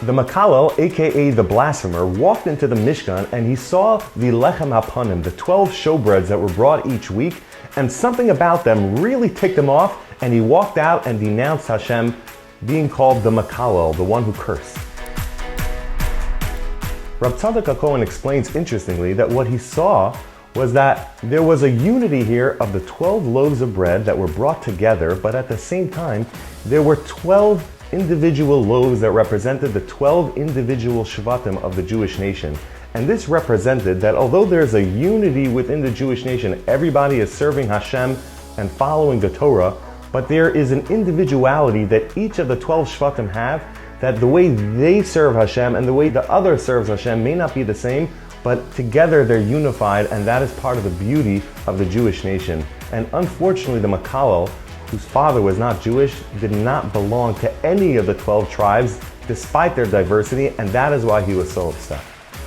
The Makalel, aka the blasphemer, walked into the Mishkan and he saw the Lechem HaPanim, the 12 showbreads that were brought each week, and something about them really ticked him off, and he walked out and denounced Hashem, being called the Makalel, the one who cursed. Rab Tzadok HaKohen explains interestingly that what he saw was that there was a unity here of the 12 loaves of bread that were brought together, but at the same time, there were 12 individual loaves that represented the 12 individual Shvatim of the Jewish nation. And this represented that although there's a unity within the Jewish nation, everybody is serving Hashem and following the Torah, but there is an individuality that each of the 12 Shvatim have, that the way they serve Hashem and the way the other serves Hashem may not be the same, but together they're unified, and that is part of the beauty of the Jewish nation. And unfortunately, the Makalel, whose father was not Jewish, did not belong to any of the 12 tribes, despite their diversity, and that is why he was so upset.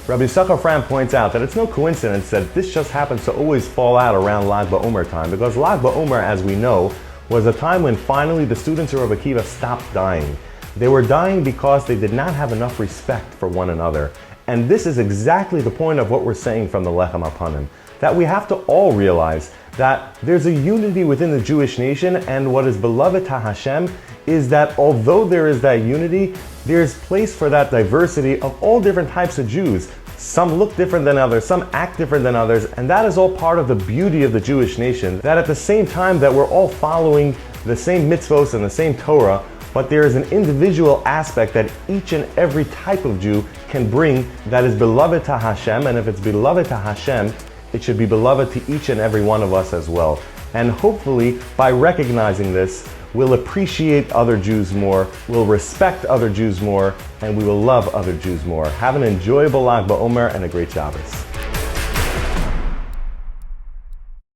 Rabbi Yisachar Fram points out that it's no coincidence that this just happens to always fall out around Lag BaOmer time, because Lag BaOmer, as we know, was a time when finally the students of Rabbi Akiva stopped dying. They were dying because they did not have enough respect for one another. And this is exactly the point of what we're saying from the Lechem HaPanim, that we have to all realize that there's a unity within the Jewish nation, and what is beloved to Hashem is that although there is that unity, there's place for that diversity of all different types of Jews. Some look different than others, some act different than others, and that is all part of the beauty of the Jewish nation, that at the same time that we're all following the same mitzvos and the same Torah, but there is an individual aspect that each and every type of Jew can bring that is beloved to Hashem, and if it's beloved to Hashem, it should be beloved to each and every one of us as well. And hopefully, by recognizing this, we'll appreciate other Jews more, we'll respect other Jews more, and we will love other Jews more. Have an enjoyable Lag BaOmer and a great Shabbos.